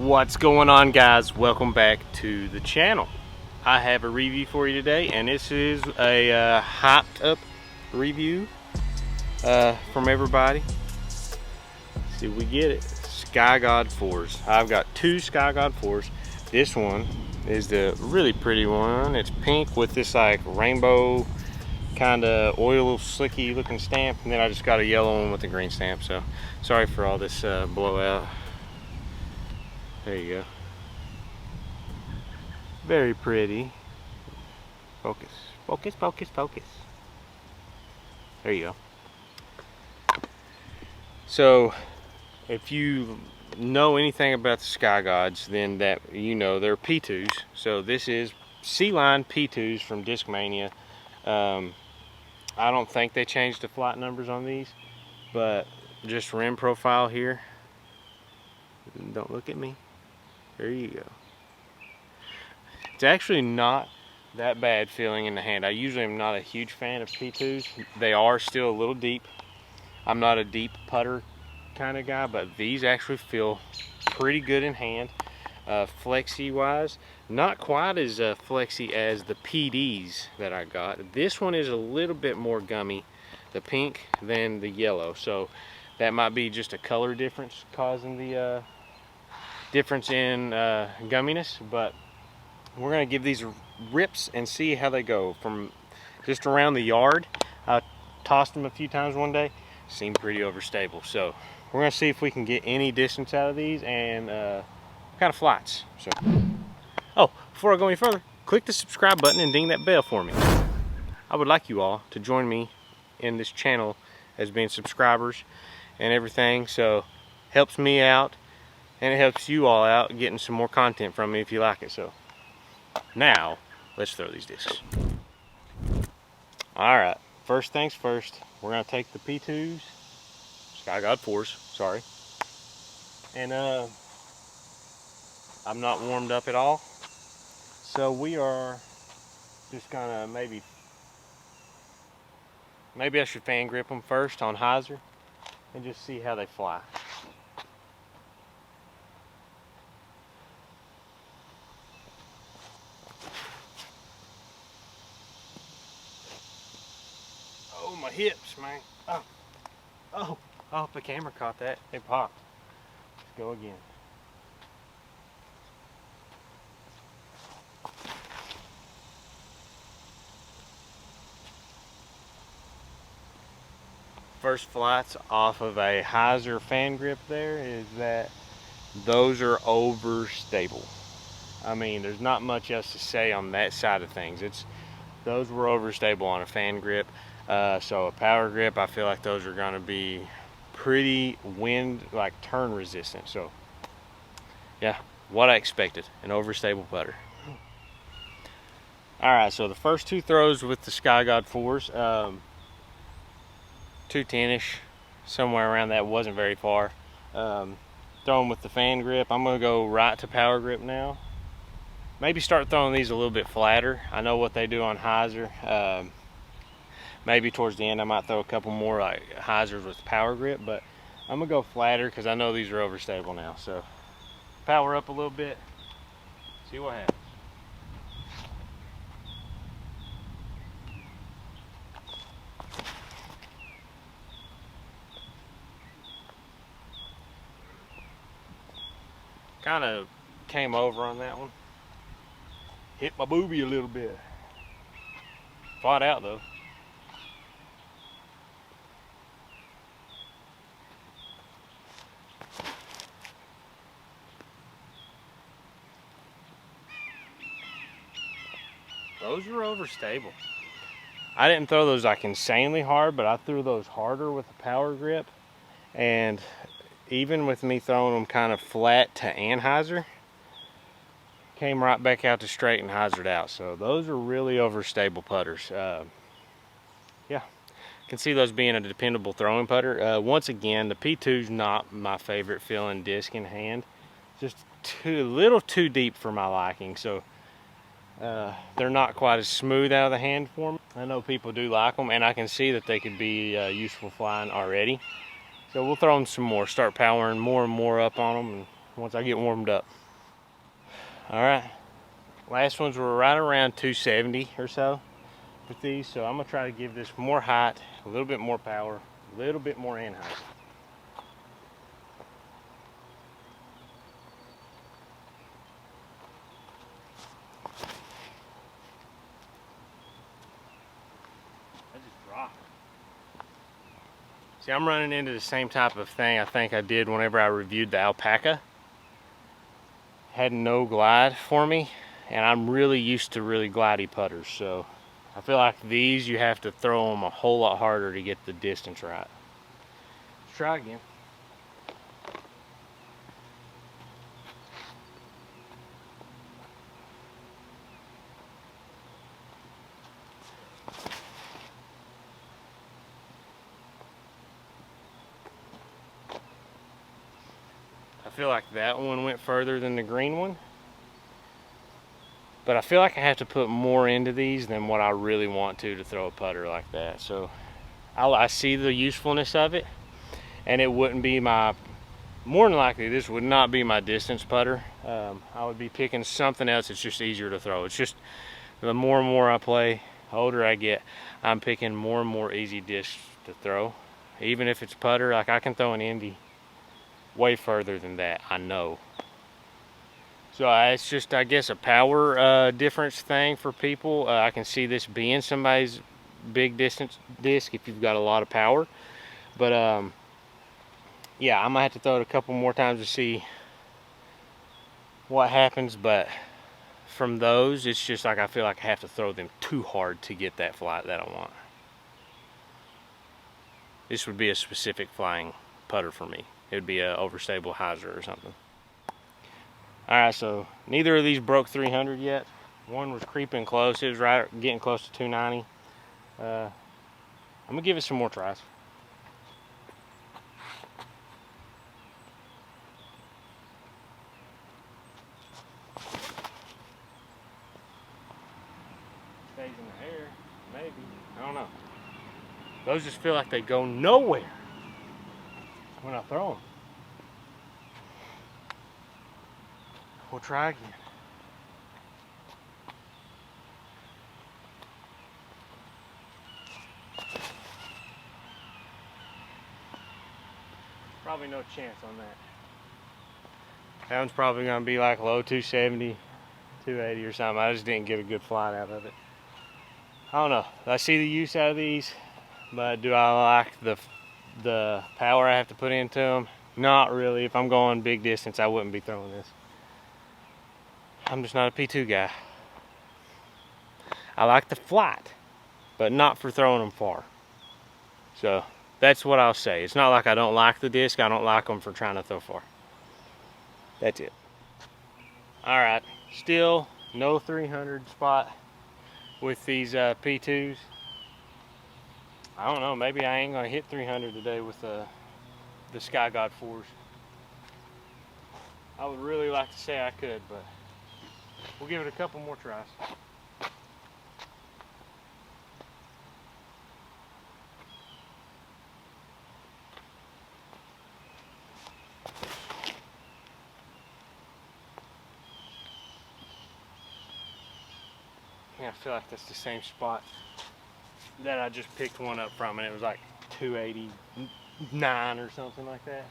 What's going on, guys? Welcome back to the channel. I have a review for you today, and this is a hyped up review from everybody. Let's see if we get it. Sky God 4s. I've got two Sky God 4s. This one is the really pretty one. It's pink with this like rainbow kind of oil slicky looking stamp, and then I just got a yellow one with a green stamp. So sorry for all this blowout. There you go. Very pretty. Focus, focus, focus, focus. There you go. So if you know anything about the Sky Gods, then that you know they're P2s. So this is C-line P2s from Discmania. I don't think they changed the flight numbers on these, but just rim profile here. Don't look at me. There you go. It's actually not that bad feeling in the hand. I usually am not a huge fan of P2s. They are still a little deep. I'm not a deep putter kind of guy, but these actually feel pretty good in hand. Flexy wise, not quite as flexy as the PDs that I got. This one is a little bit more gummy, the pink, than the yellow. So that might be just a color difference causing the difference in gumminess, but we're gonna give these rips and see how they go from just around the yard. I tossed them a few times one day, seemed pretty overstable. So we're gonna see if we can get any distance out of these and kind of flights. So, oh, before I go any further, click the subscribe button and ding that bell for me. I would like you all to join me in this channel as being subscribers and everything. So helps me out, and it helps you all out getting some more content from me if you like it. So now let's throw these discs. All right, first things first, we're gonna take the P2s, Sky God 4s, sorry, and I'm not warmed up at all, so we are just gonna maybe I should fan grip them first on hyzer and just see how they fly. Oh, my hips, man. Oh, I hope the camera caught that. It popped. Let's go again. First flights off of a hyzer fan grip there is that those are overstable. I mean, there's not much else to say on that side of things. Those were overstable on a fan grip. So a power grip, I feel like those are going to be pretty turn resistant. So yeah, what I expected, an overstable putter. All right, so the first two throws with the Sky God 4s, 210-ish, somewhere around that, wasn't very far. Throwing with the fan grip, I'm gonna go right to power grip now. Maybe start throwing these a little bit flatter. I know what they do on hyzer. Maybe towards the end I might throw a couple more like hyzers with power grip, but I'm gonna go flatter because I know these are overstable now. So power up a little bit, see what happens. Kind of came over on that one. Hit my boobie a little bit. Fought out though. Those were overstable. I didn't throw those like insanely hard, but I threw those harder with a power grip. And even with me throwing them kind of flat to anhyzer, came right back out to straight and hyzered out. So those are really overstable putters. Yeah, can see those being a dependable throwing putter. Once again, the P2's not my favorite feeling disc in hand. Just a little too deep for my liking. So they're not quite as smooth out of the hand for me. I know people do like them, and I can see that they could be useful flying already. So we'll throw them some more, start powering more and more up on them, and once I get warmed up. All right, last ones were right around 270 or so with these, so I'm gonna try to give this more height, a little bit more power, a little bit more in height. See, I'm running into the same type of thing I think I did whenever I reviewed the alpaca. Had no glide for me, and I'm really used to really glidey putters, so I feel like these you have to throw them a whole lot harder to get the distance right. Let's try again. I feel like that one went further than the green one, but I feel like I have to put more into these than what I really want to throw a putter like that. So I see the usefulness of it, and it wouldn't be my, more than likely this would not be my distance putter. I would be picking something else that's just easier to throw. It's just the more and more I play, the older I get, I'm picking more and more easy discs to throw. Even if it's putter, like I can throw an Indy way further than that, I know. So it's just, I guess, a power difference thing for people. I can see this being somebody's big distance disc if you've got a lot of power. But yeah, I might have to throw it a couple more times to see what happens. But from those, it's just like I feel like I have to throw them too hard to get that flight that I want. This would be a specific flying putter for me. It would be a Overstable Heiser or something. Alright, so neither of these broke 300 yet. One was creeping close. It was right getting close to 290. I'm gonna give it some more tries. Stays in the air, maybe. I don't know. Those just feel like they go nowhere when I throw them. We'll try again. Probably no chance on that. That one's probably gonna be like low 270, 280 or something. I just didn't get a good flight out of it. I don't know. I see the use out of these, but do I like the power I have to put into them? Not really. If I'm going big distance, I wouldn't be throwing this. I'm just not a P2 guy. I like the flight, but not for throwing them far. So that's what I'll say. It's not like I don't like the disc. I don't like them for trying to throw far. That's it. All right, still no 300 spot with these P2s. I don't know, maybe I ain't gonna hit 300 today with the Sky God 4s. I would really like to say I could, but we'll give it a couple more tries. Yeah, I feel like that's the same spot that I just picked one up from, and it was like 289 or something like that.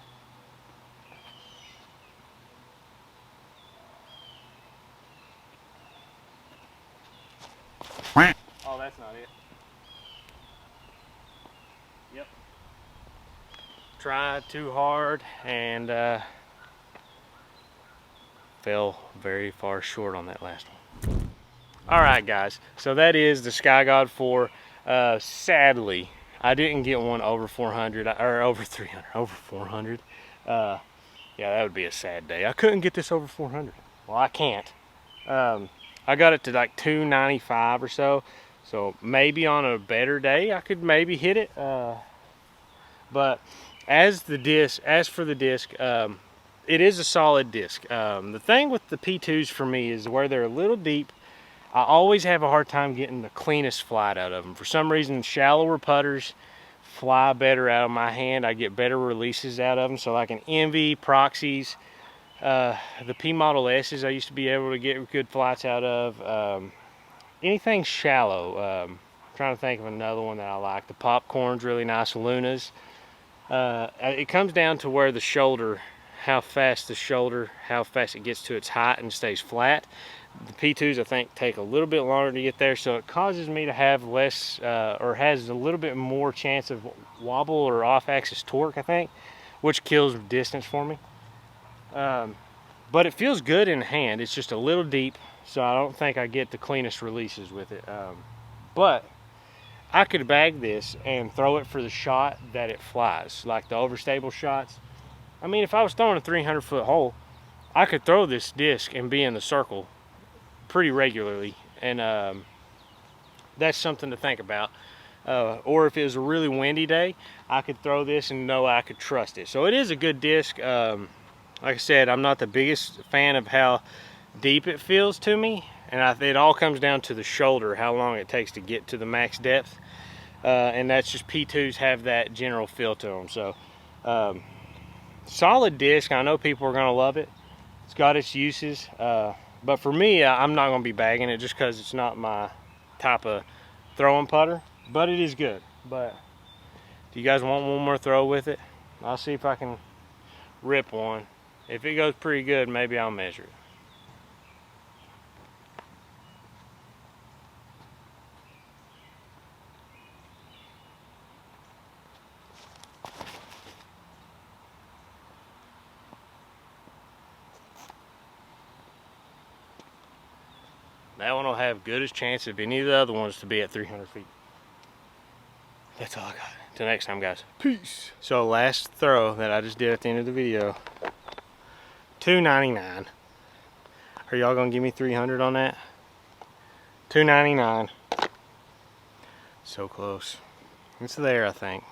Oh, that's not it. Yep. Tried too hard and fell very far short on that last one. Alright guys, so that is the Sky God 4. Sadly, I didn't get one over 400, or over 300, over 400. Yeah, that would be a sad day. I couldn't get this over 400. Well, I can't. I got it to like 295 or so. So maybe on a better day, I could maybe hit it. But as for the disc, it is a solid disc. The thing with the P2s for me is where they're a little deep, I always have a hard time getting the cleanest flight out of them. For some reason, shallower putters fly better out of my hand. I get better releases out of them. So like an Envy, Proxies, The P Model S's I used to be able to get good flights out of. Anything shallow. I'm trying to think of another one that I like. The Popcorn's really nice. Lunas. It comes down to where the shoulder, how fast it gets to its height and stays flat. The P2s I think take a little bit longer to get there, so it causes me to have less or has a little bit more chance of wobble or off-axis torque, I think, which kills distance for me. But it feels good in hand. It's just a little deep, so I don't think I get the cleanest releases with it. But I could bag this and throw it for the shot that it flies, like the Overstable shots. I mean, if I was throwing a 300-foot hole, I could throw this disc and be in the circle pretty regularly, and that's something to think about. Or if it was a really windy day, I could throw this and know I could trust it. So it is a good disc. Like I said, I'm not the biggest fan of how deep it feels to me, and it all comes down to the shoulder, how long it takes to get to the max depth, and that's just P2s have that general feel to them. So solid disc. I know people are going to love it. It's got its uses, but for me, I'm not going to be bagging it just because it's not my type of throwing putter, but it is good. But do you guys want one more throw with it? I'll see if I can rip one. If it goes pretty good, maybe I'll measure it. That one will have good as chance of any of the other ones to be at 300 feet. That's all I got. Till next time, guys. Peace. So last throw that I just did at the end of the video, $2.99. Are y'all gonna give me 300 on that? $2.99. So close. It's there, I think.